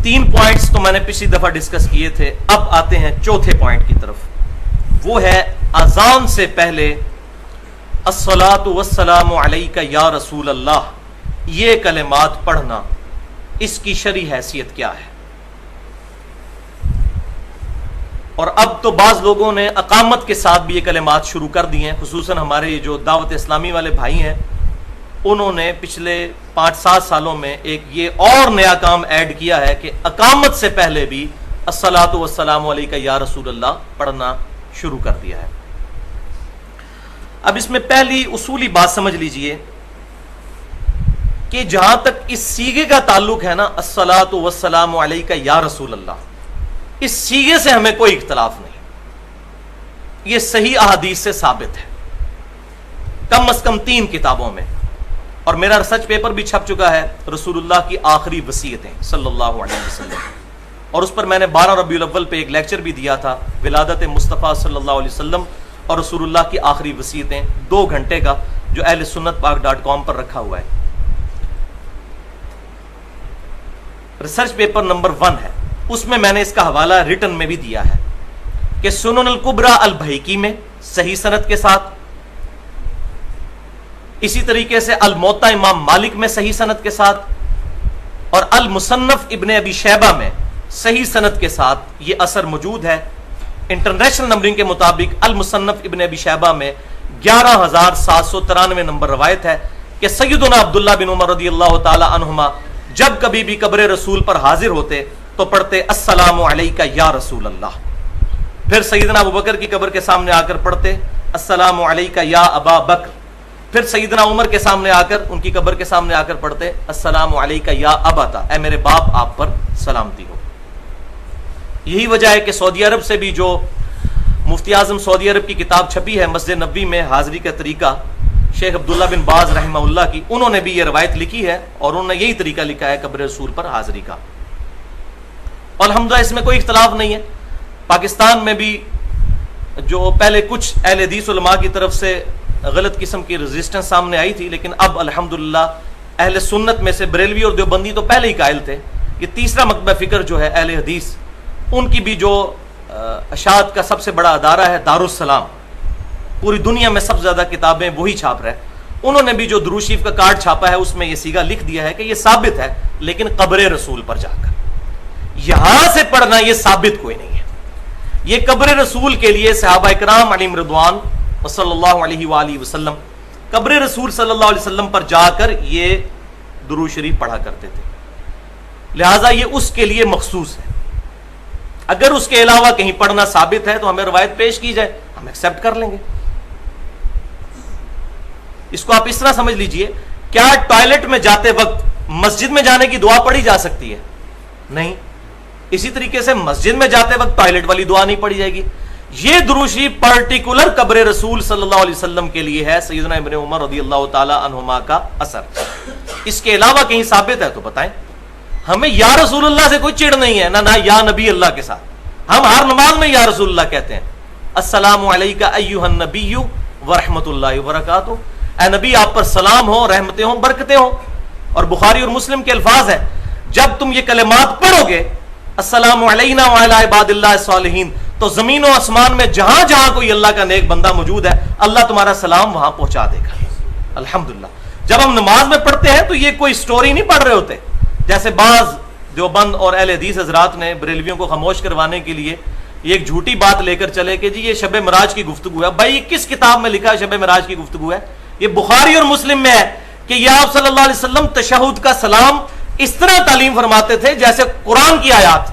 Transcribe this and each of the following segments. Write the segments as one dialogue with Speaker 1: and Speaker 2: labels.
Speaker 1: 3 points تو میں نے پچھلی دفعہ ڈسکس کیے تھے. اب آتے ہیں چوتھے پوائنٹ کی طرف. وہ ہے اذان سے پہلے الصلاۃ والسلام علیک یا رسول اللہ، یہ کلمات پڑھنا، اس کی شرعی حیثیت کیا ہے؟ اور اب تو بعض لوگوں نے اقامت کے ساتھ بھی یہ کلمات شروع کر دی ہیں، خصوصاً ہمارے جو دعوت اسلامی والے بھائی ہیں انہوں نے پچھلے 5-7 سالوں میں ایک یہ اور نیا کام ایڈ کیا ہے کہ اقامت سے پہلے بھی الصلاۃ والسلام علیک یا رسول اللہ پڑھنا شروع کر دیا ہے. اب اس میں پہلی اصولی بات سمجھ لیجئے کہ جہاں تک اس صیغے کا تعلق ہے نا، الصلاۃ والسلام علیک یا رسول اللہ، اس صیغے سے ہمیں کوئی اختلاف نہیں. یہ صحیح احادیث سے ثابت ہے، کم از کم 3 کتابوں میں، اور میرا ریسرچ پیپر بھی چھپ چکا ہے، رسول اللہ کی آخری وصیتیں صلی اللہ علیہ وسلم، اور اس پر میں نے 12 ربیع الاول پہ ایک لیکچر بھی دیا تھا، ولادت مصطفیٰ صلی اللہ علیہ وسلم اور رسول اللہ کی آخری وصیتیں، 2 گھنٹے کا، جو اہل سنت پاک.com پر رکھا ہوا ہے. ریسرچ پیپر نمبر 1 ہے، اس میں نے اس کا حوالہ ریٹن میں بھی دیا ہے کہ سنن الکبریٰ البیہقی میں صحیح سند کے ساتھ، اسی طریقے سے الموطا امام مالک میں صحیح سند کے ساتھ، اور المصنف ابن ابی شیبہ میں صحیح سند کے ساتھ یہ اثر موجود ہے. انٹرنیشنل نمبرنگ کے مطابق المصنف ابن ابی شیبہ میں 11793 نمبر روایت ہے کہ سیدنا عبداللہ بن عمر رضی اللہ تعالی عنہما جب کبھی بھی قبر رسول پر حاضر ہوتے تو پڑھتے السلام علیک یا رسول اللہ. پھر سیدنا ابوبکر کی قبر کے سامنے آ کر پڑھتے السلام علیک یا ابا بکر. پھر سیدنا عمر کے سامنے آ کر، ان کی قبر کے سامنے آ کر پڑھتے السلام علیک یا اباتا، اے میرے باپ آپ پر سلامتی ہو. یہی وجہ ہے کہ سعودی عرب سے بھی جو مفتی اعظم سعودی عرب کی کتاب چھپی ہے مسجد نبوی میں حاضری کا طریقہ، شیخ عبداللہ بن باز رحمہ اللہ کی، انہوں نے بھی یہ روایت لکھی ہے اور انہوں نے یہی طریقہ لکھا ہے قبر رسول پر حاضری کا. اور الحمدللہ اس میں کوئی اختلاف نہیں ہے. پاکستان میں بھی جو پہلے کچھ اہل حدیث علماء کی طرف سے غلط قسم کی ریزسٹنس سامنے آئی تھی، لیکن اب الحمدللہ اہل سنت میں سے بریلوی اور دیوبندی تو پہلے ہی قائل تھے. یہ تیسرا مکتبہ فکر جو ہے اہل حدیث، ان کی بھی جو اشاعت کا سب سے بڑا ادارہ ہے دارالسلام، پوری دنیا میں سب سے زیادہ کتابیں وہی چھاپ رہے ہیں، انہوں نے بھی جو درود شریف کا کارڈ چھاپا ہے اس میں یہ صیغہ لکھ دیا ہے کہ یہ ثابت ہے، لیکن قبر رسول پر جا کر یہاں سے پڑھنا یہ ثابت کوئی نہیں ہے. یہ قبر رسول کے لیے صحابہ اکرام علیہم رضوان صلی اللہ علیہ وآلہ وسلم قبر رسول صلی اللہ علیہ وسلم پر جا کر یہ درود شریف پڑھا کرتے تھے، لہٰذا یہ اس کے لیے مخصوص ہے. اگر اس کے علاوہ کہیں پڑھنا ثابت ہے تو ہمیں روایت پیش کی جائے، ہم ایکسپٹ کر لیں گے. اس کو آپ اس طرح سمجھ لیجئے، کیا ٹوائلٹ میں جاتے وقت مسجد میں جانے کی دعا پڑھی جا سکتی ہے؟ نہیں. اسی طریقے سے مسجد میں جاتے وقت ٹوائلٹ والی دعا نہیں پڑھی جائے گی. یہ درود شریف پرٹیکولر قبر رسول صلی اللہ علیہ وسلم کے لیے ہے، سیدنا ابن عمر رضی اللہ تعالی عنہما کا اثر. اس کے علاوہ کہیں ثابت ہے تو بتائیں. ہمیں یا رسول اللہ سے کوئی چڑ نہیں ہے، نہ یا نبی اللہ کے ساتھ. ہم ہر نماز میں یا رسول اللہ کہتے ہیں. السلام علیکہ ایھا النبی ورحمۃ اللہ وبرکاتہ، اے نبی آپ پر سلام ہو، رحمتیں ہوں، برکتیں ہوں. اور بخاری اور مسلم کے الفاظ ہیں، جب تم یہ کلمات پڑھو گے السلام علینا وعلی عباد اللہ الصالحین، تو زمین و آسمان میں جہاں جہاں کوئی اللہ کا نیک بندہ موجود ہے اللہ تمہارا سلام وہاں پہنچا دے گا. الحمدللہ. جب ہم نماز میں پڑھتے ہیں تو یہ کوئی سٹوری نہیں پڑھ رہے ہوتے، جیسے بعض دیوبند اور اہل حدیث حضرات نے بریلویوں کو خاموش کروانے کے لیے یہ ایک جھوٹی بات لے کر چلے کہ جی یہ شب معراج کی گفتگو ہے. بھائی کس کتاب میں لکھا ہے شب معراج کی گفتگو ہے؟ یہ بخاری اور مسلم میں ہے کہ یہ آپ صلی اللہ علیہ وسلم تشہد کا سلام اس طرح تعلیم فرماتے تھے جیسے قرآن کی آیات،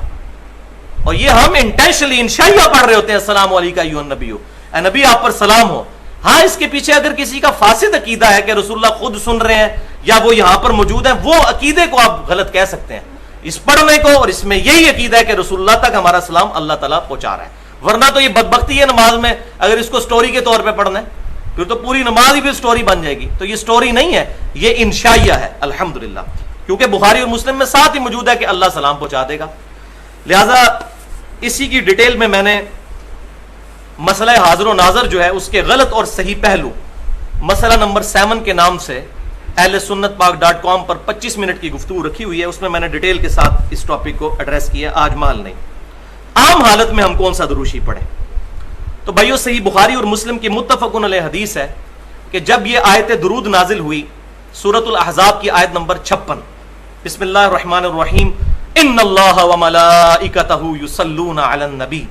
Speaker 1: اور یہ ہم انٹینشنلی انشائیہ پڑھ رہے ہوتے ہیں السلام علیکم ایھا النبی، اے نبی آپ پر سلام ہو. ہاں اس کے پیچھے اگر کسی کا فاسد عقیدہ ہے کہ رسول اللہ خود سن رہے ہیں یا وہ یہاں پر موجود ہیں، وہ عقیدے کو آپ غلط کہہ سکتے ہیں، اس پڑھنے کو. اور اس میں یہی عقیدہ ہے کہ رسول اللہ تک ہمارا سلام اللہ تعالیٰ پہنچا رہا ہے. ورنہ تو یہ بدبختی ہے نماز میں اگر اس کو سٹوری کے طور پہ پڑھنا ہے، پھر تو پوری نماز ہی بھی سٹوری بن جائے گی. تو یہ سٹوری نہیں ہے، یہ انشائیہ ہے الحمدللہ، کیونکہ بخاری اور مسلم میں ساتھ ہی موجود ہے کہ اللہ سلام پہنچا دے گا. لہذا اسی کی ڈیٹیل میں نے مسئلہ حاضر و ناظر جو ہے اس کے غلط اور صحیح پہلو مسئلہ نمبر 7 کے نام سے اہل سنت پاک.com پر 25 منٹ کی گفتگو رکھی ہوئی ہے، اس میں میں نے ڈیٹیل کے ساتھ اس ٹاپک کو ایڈریس کیا، آج مال نہیں۔ عام حالت میں ہم کون سا درود شریف پڑھیں؟ تو بھائیو صحیح بخاری اور مسلم کی متفقن علیہ حدیث ہے کہ جب یہ آیت درود نازل ہوئی، سورۃ الاحزاب کی آیت نمبر 56، بسم اللہ الرحمن الرحیم، ان اللہ وملائکتہ یصلون علی النبی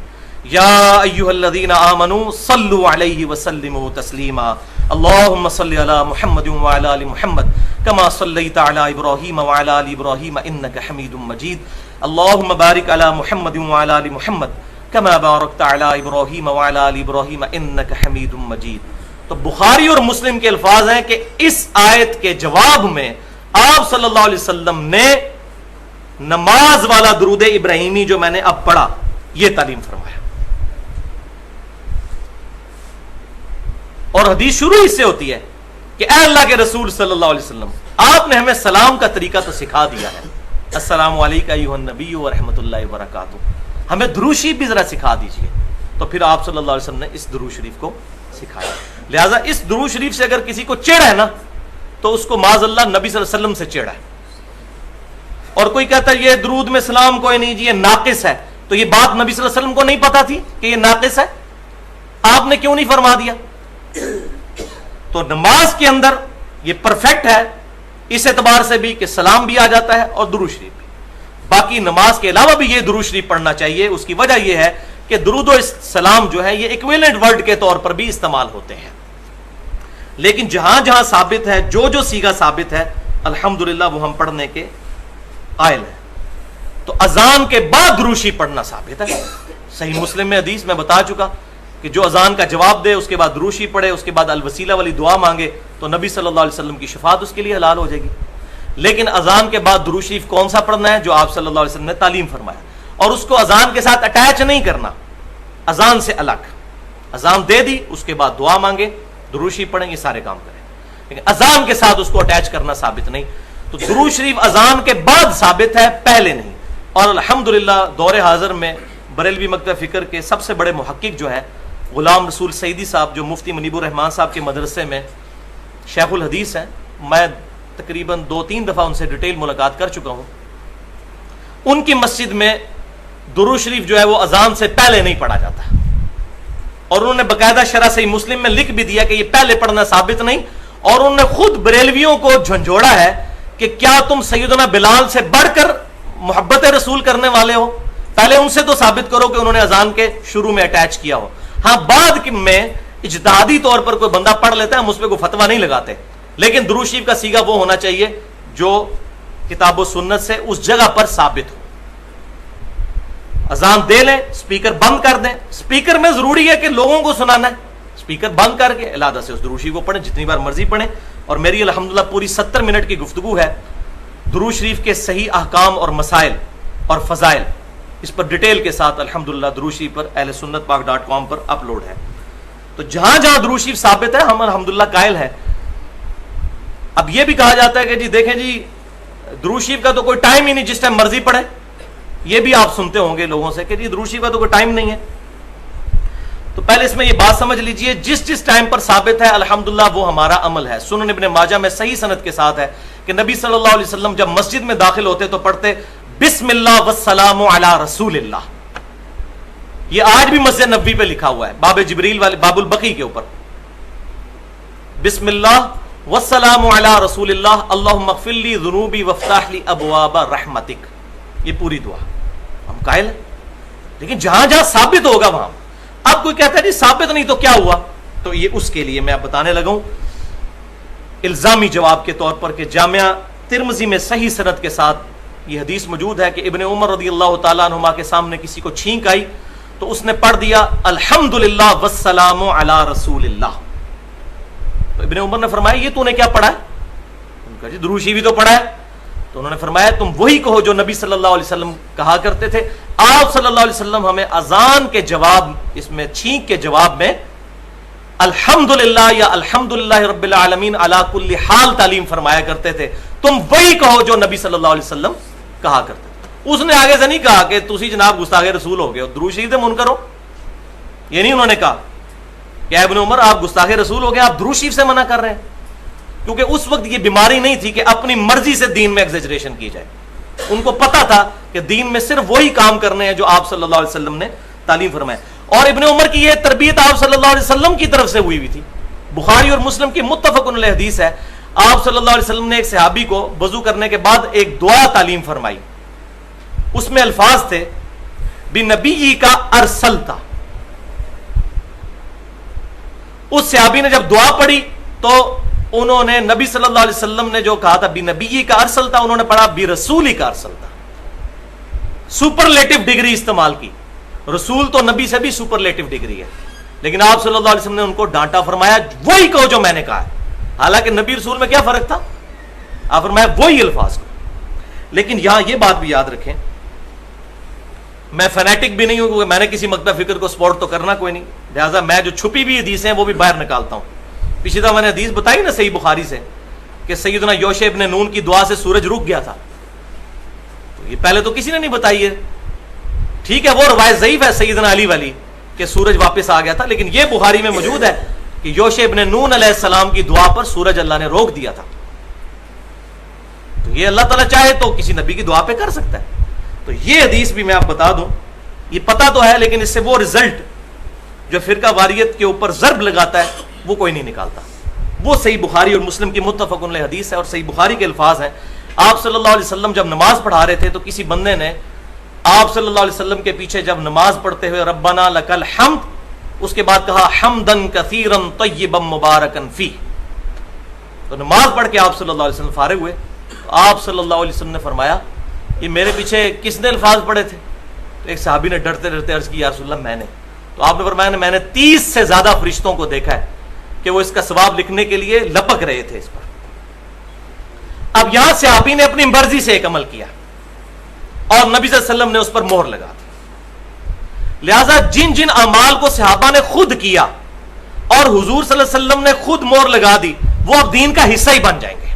Speaker 1: یا ایھا الذین آمنوا صلوا علیہ وسلموا تسلیما اللہم صل علی محمد وعلی آل محمد کما صلیت علی ابراہیم وعلی آل ابراہیم انک حمید مجید اللہم بارک علی محمد وعلی آل محمد کما بارکت علی ابراہیم وعلی آل ابراہیم انک حمید مجید۔ تو بخاری اور مسلم کے الفاظ ہیں کہ اس آیت کے جواب میں آپ صلی اللہ علیہ وسلم نے نماز والا درود ابراہیمی جو میں نے اب پڑھا یہ تعلیم فرمایا، اور حدیث شروع اس سے ہوتی ہے کہ اے اللہ کے رسول صلی اللہ علیہ وسلم، آپ نے ہمیں سلام کا طریقہ تو سکھا دیا ہے، السلام علیکم ایھا النبی ورحمۃ اللہ وبرکاتہ، ہمیں درود شریف بھی ذرا سکھا دیجئے۔ تو پھر آپ صلی اللہ علیہ وسلم نے اس درود شریف کو سکھایا۔ لہذا اس درود شریف سے اگر کسی کو چڑ ہے نا تو اس کو معاذ اللہ نبی صلی اللہ علیہ وسلم سے چڑ ہے، اور کوئی کہتا ہے یہ درود میں سلام کوئی نہیں جی یہ ناقص ہے، تو یہ بات نبی صلی اللہ علیہ وسلم کو نہیں پتا تھی کہ یہ ناقص ہے؟ آپ نے کیوں نہیں فرما دیا؟ تو نماز کے اندر یہ پرفیکٹ ہے اس اعتبار سے بھی کہ سلام بھی آ جاتا ہے اور درود شریف بھی۔ باقی نماز کے علاوہ بھی یہ درود شریف پڑھنا چاہیے، اس کی وجہ یہ ہے کہ درود و سلام جو ہے یہ ایکویلنٹ ورڈ کے طور پر بھی استعمال ہوتے ہیں، لیکن جہاں جہاں ثابت ہے، جو جو صیغہ ثابت ہے الحمدللہ وہ ہم پڑھنے کے قائل ہیں۔ تو اذان کے بعد درود شریف پڑھنا ثابت ہے، صحیح مسلم میں حدیث میں بتا چکا کہ جو اذان کا جواب دے اس کے بعد درود شریف پڑھے، اس کے بعد الوسیلہ والی دعا مانگے تو نبی صلی اللہ علیہ وسلم کی شفاعت اس کے لیے حلال ہو جائے گی۔ لیکن اذان کے بعد درود شریف کون سا پڑھنا ہے؟ جو آپ صلی اللہ علیہ وسلم نے تعلیم فرمایا، اور اس کو اذان کے ساتھ اٹیچ نہیں کرنا، اذان سے الگ۔ اذان دے دی اس کے بعد دعا مانگے، درود شریف پڑھیں، یہ سارے کام کریں، لیکن اذان کے ساتھ اس کو اٹیچ کرنا ثابت نہیں۔ تو درود شریف اذان کے بعد ثابت ہے، پہلے نہیں۔ اور الحمدللہ دور حاضر میں بریلوی مکتب فکر کے سب سے بڑے محقق جو ہے غلام رسول سعیدی صاحب، جو مفتی منیب الرحمان صاحب کے مدرسے میں شیخ الحدیث ہیں، میں تقریباً 2-3 دفعہ ان سے ڈیٹیل ملاقات کر چکا ہوں، ان کی مسجد میں درود شریف جو ہے وہ اذان سے پہلے نہیں پڑھا جاتا، اور انہوں نے باقاعدہ شرح صحیح مسلم میں لکھ بھی دیا کہ یہ پہلے پڑھنا ثابت نہیں، اور انہوں نے خود بریلویوں کو جھنجھوڑا ہے کہ کیا تم سیدنا بلال سے بڑھ کر محبت رسول کرنے والے ہو؟ پہلے ان سے تو ثابت کرو کہ انہوں نے اذان کے شروع میں اٹیچ کیا ہو۔ ہاں بعد میں اجتہادی طور پر کوئی بندہ پڑھ لیتا ہے، ہم اس پہ کوئی فتویٰ نہیں لگاتے، لیکن درود شریف کا صیغہ وہ ہونا چاہیے جو کتاب و سنت سے اس جگہ پر ثابت ہو۔ اذان دے لیں، سپیکر بند کر دیں، سپیکر میں ضروری ہے کہ لوگوں کو سنانا ہے، سپیکر بند کر کے علیحدہ سے اس درود شریف کو پڑھیں، جتنی بار مرضی پڑھیں۔ اور میری الحمدللہ پوری 70 منٹ کی گفتگو ہے درود شریف کے صحیح احکام اور مسائل اور فضائل، اس پر ڈیٹیل کے ساتھ الحمدللہ درود شریف پر اہل سنت پاک.com پر اپلوڈ ہے۔ تو جہاں جہاں درود شریف ثابت ہے ہم الحمدللہ قائل ہیں۔ اب یہ بھی کہا جاتا ہے کہ جی دیکھیں جی درود شریف کا تو کوئی ٹائم ہی نہیں، جس ٹائم مرضی پڑھے، یہ بھی آپ سنتے ہوں گے لوگوں سے کہ جی درود شریف کا تو کوئی ٹائم نہیں ہے۔ تو پہلے اس میں یہ بات سمجھ لیجئے، جس جس ٹائم پر ثابت ہے الحمدللہ وہ ہمارا عمل ہے۔ سنن ابن ماجہ میں صحیح سند کے ساتھ ہے کہ نبی صلی اللہ علیہ وسلم جب مسجد میں داخل ہوتے تو پڑھتے بسم اللہ والسلام علی رسول اللہ۔ یہ آج بھی مسجد نبوی پہ لکھا ہوا ہے، باب جبریل والے باب البقی کے اوپر، بسم اللہ والسلام علی رسول اللہ اللہم اغفر لی ذنوبی وافتح لی ابواب رحمتک، یہ پوری دعا ہم قائل ہیں۔ لیکن جہاں جہاں ثابت ہوگا وہاں، اب کوئی کہتا ہے جی ثابت نہیں تو کیا ہوا؟ تو یہ اس کے لیے میں اب بتانے لگا ہوں الزامی جواب کے طور پر کہ جامعہ ترمذی میں صحیح سند کے ساتھ یہ حدیث موجود ہے کہ ابن عمر رضی اللہ تعالیٰ عنہما کے سامنے کسی کو چھینک آئی تو اس نے پڑھ دیا الحمدللہ والسلام علی رسول اللہ۔ تو ابن عمر نے فرمایا یہ تو نے کیا پڑھا ہے؟ ان کا جی درود شریف تو پڑھا ہے۔ تو انہوں نے فرمایا تم وہی کہو جو نبی صلی اللہ علیہ وسلم کہا کرتے تھے۔ آپ صلی اللہ علیہ وسلم ہمیں اذان کے جواب، اس میں چھینک کے جواب میں الحمدللہ یا الحمدللہ رب العالمین علی کل حال تعلیم فرمایا کرتے تھے، تم وہی کہو جو نبی صلی اللہ علیہ وسلم کہا کرتے تھے۔ اس نے آگے سے نہیں کہا کہ تسی جناب گستاخ رسول ہو گئے درود شریف سے منکر ہو، یہ نہیں انہوں نے کہا کہ ابن عمر آپ گستاخ رسول ہو گئے، آپ درود شریف سے منع کر رہے ہیں۔ کیونکہ اس وقت یہ بیماری نہیں تھی کہ اپنی مرضی سے دین میں ایگزیجریشن کی جائے. ان کو پتا تھا کہ دین میں صرف وہی کام کرنے ہیں جو آپ صلی اللہ علیہ وسلم نے تعلیم فرمایا. اور ابن عمر کی یہ تربیت آپ صلی اللہ علیہ وسلم کی طرف سے ہوئی تھی. بخاری اور مسلم کی متفق علیہ حدیث ہے, آپ صلی اللہ علیہ وسلم نے ایک صحابی کو وضو کرنے کے بعد ایک دعا تعلیم فرمائی. اس میں الفاظ تھے بنبی کا ارسلتا. اس صحابی نے جب دعا پڑھی تو انہوں نے نبی صلی اللہ علیہ وسلم نے جو کہا تھا بنبی کا ارسلتا, انہوں نے پڑھا برسولی کا ارسلتا. سپرلیٹو ڈگری استعمال کی. رسول تو نبی سے بھی سپرلیٹو ڈگری ہے, لیکن آپ صلی اللہ علیہ وسلم نے ان کو ڈانٹا, فرمایا وہی کہو جو میں نے کہا ہے. حالانکہ نبی رسول میں کیا فرق تھا, آپ فرمایا وہی الفاظ کو. لیکن یہاں یہ بات بھی یاد رکھیں, میں فینیٹک بھی نہیں ہوں کیونکہ میں نے کسی مکتب فکر کو سپورٹ تو کرنا کوئی نہیں, لہٰذا میں جو چھپی بھی حدیثیں ہیں وہ بھی باہر نکالتا ہوں. پچھلی دفعہ میں نے حدیث بتائی نا صحیح بخاری سے کہ سیدنا یوشع ابن نون کی دعا سے سورج رک گیا تھا. تو یہ پہلے تو کسی نے نہیں بتائی ہے. ٹھیک ہے وہ روایت ضعیف ہے سیدنا علی والی کہ سورج واپس آ گیا تھا, لیکن یہ بخاری میں موجود ہے کہ یوشع ابن نون علیہ السلام کی دعا پر سورج اللہ نے روک دیا تھا. تو یہ اللہ تعالیٰ چاہے تو کسی نبی کی دعا پہ کر سکتا ہے. تو یہ حدیث بھی میں آپ بتا دوں, یہ پتا تو ہے لیکن اس سے وہ رزلٹ جو فرقہ واریت کے اوپر ضرب لگاتا ہے وہ کوئی نہیں نکالتا. وہ صحیح بخاری اور مسلم کی متفق علیہ حدیث ہے اور صحیح بخاری کے الفاظ ہیں. آپ صلی اللہ علیہ وسلم جب نماز پڑھا رہے تھے تو کسی بندے نے آپ صلی اللہ علیہ وسلم کے پیچھے جب نماز پڑھتے ہوئے ربنا لکل حمد, اس کے بعد کہا حمدن کثیرن طیبا مبارکن فی. تو نماز پڑھ کے آپ صلی اللہ علیہ وسلم فارغ ہوئے. آپ صلی اللہ علیہ وسلم نے فرمایا یہ میرے پیچھے کس نے الفاظ پڑھے تھے؟ تو ایک صحابی نے ڈرتے ڈرتے عرض کی یا رسول اللہ میں نے. تو آپ نے فرمایا میں نے 30 سے زیادہ فرشتوں کو دیکھا ہے کہ وہ اس کا ثواب لکھنے کے لیے لپک رہے تھے اس پر. اب یہاں صحابی نے اپنی مرضی سے ایک عمل کیا اور نبی صلی اللہ علیہ وسلم نے اس پر مہر لگا دی. لہذا جن جن اعمال کو صحابہ نے خود کیا اور حضور صلی اللہ علیہ وسلم نے خود مہر لگا دی وہ اب دین کا حصہ ہی بن جائیں گے.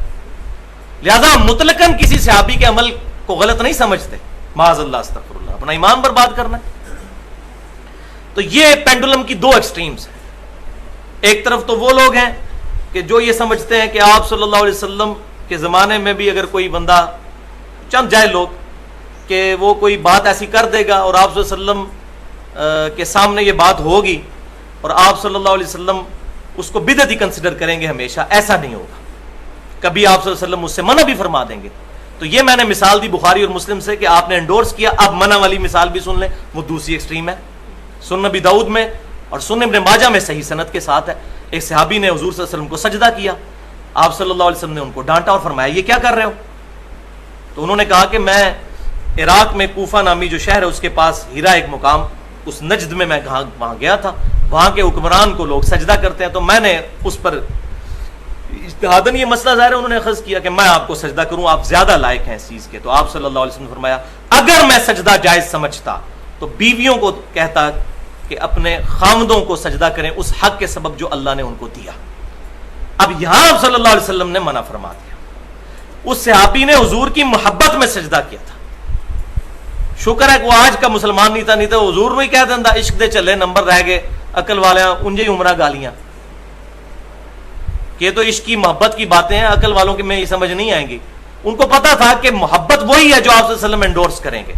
Speaker 1: لہذا مطلقاً کسی صحابی کے عمل کو غلط نہیں سمجھتے, معاذ اللہ استغفر اللہ, اپنا ایمان برباد کرنا ہے. تو یہ پینڈولم کی 2 ایکسٹریمز ہیں. ایک طرف تو وہ لوگ ہیں کہ جو یہ سمجھتے ہیں کہ آپ صلی اللہ علیہ وسلم کے زمانے میں بھی اگر کوئی بندہ, چند جائے لوگ, کہ وہ کوئی بات ایسی کر دے گا اور آپ صلی اللہ علیہ وسلم کے سامنے یہ بات ہوگی اور آپ صلی اللہ علیہ وسلم اس کو بدعت ہی کنسیڈر کریں گے ہمیشہ. ایسا نہیں ہوگا کبھی. آپ صلی اللہ علیہ وسلم اس سے منع بھی فرما دیں گے. تو یہ میں نے مثال دی بخاری اور مسلم سے کہ آپ نے انڈورس کیا. اب منع والی مثال بھی سن لیں, وہ دوسری ایکسٹریم ہے. سنن نبی داؤد میں اور سنن ابن ماجہ میں صحیح سند کے ساتھ ہے, ایک صحابی نے حضور صلی اللہ علیہ وسلم کو سجدہ کیا. آپ صلی اللہ علیہ وسلم نے ان کو ڈانٹا اور فرمایا یہ کیا کر رہے ہو؟ تو انہوں نے کہا کہ میں عراق میں کوفہ نامی جو شہر ہے اس کے پاس ہیرا ایک مقام, اس نجد میں وہاں گیا تھا, وہاں کے حکمران کو لوگ سجدہ کرتے ہیں تو میں نے اس پر اجتہاداً یہ مسئلہ ظاہر ہے انہوں نے اخذ کیا کہ میں آپ کو سجدہ کروں, آپ زیادہ لائق ہیں اس چیز کے. تو آپ صلی اللہ علیہ وسلم نے فرمایا اگر میں سجدہ جائز سمجھتا تو بیویوں کو کہتا کہ اپنے خامدوں کو سجدہ کریں اس حق کے سبب جو اللہ نے ان کو دیا. اب یہاں آپ صلی اللہ علیہ وسلم نے منع فرما دیا. اس صحابی نے حضور کی محبت میں سجدہ کیا تھا. شکر ہے کہ وہ آج کا مسلمان نہیں تھا, نہیں تو حضور میں کہہ دینا عشق دے چلے نمبر رہ گئے عقل والے انجے ہی عمرہ گالیاں, کہ تو عشق کی محبت کی باتیں ہیں, عقل والوں کی میں یہ سمجھ نہیں آئیں گی. ان کو پتا تھا کہ محبت وہی ہے جو آپ صلی اللہ علیہ وسلم انڈورس کریں گے,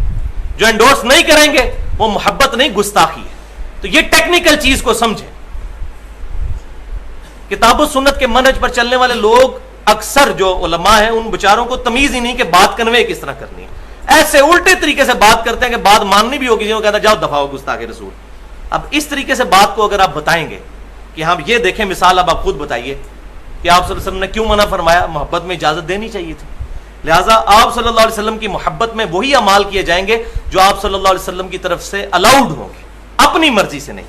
Speaker 1: جو انڈورس نہیں کریں گے وہ محبت نہیں گستاخی ہے. تو یہ ٹیکنیکل چیز کو سمجھیں. کتاب و سنت کے منہج پر چلنے والے لوگ اکثر جو علماء ہیں ان بچاروں کو تمیز ہی نہیں کہ بات کنوے کس طرح کرنی ہے. ایسے الٹے طریقے سے بات کرتے ہیں کہ بات ماننی بھی ہوگی, جو کہتا ہے جاؤ دفاع ہو گستاخ رسول. اب اس طریقے سے بات کو اگر آپ بتائیں گے کہ ہم یہ دیکھیں مثال, اب آپ خود بتائیے کہ آپ صلی اللہ علیہ وسلم نے کیوں منع فرمایا؟ محبت میں اجازت دینی چاہیے تھی. لہٰذا آپ صلی اللہ علیہ وسلم کی محبت میں وہی اعمال کیے جائیں گے جو آپ صلی اللہ علیہ وسلم کی طرف سے الاؤڈ ہوں گے, اپنی مرضی سے نہیں.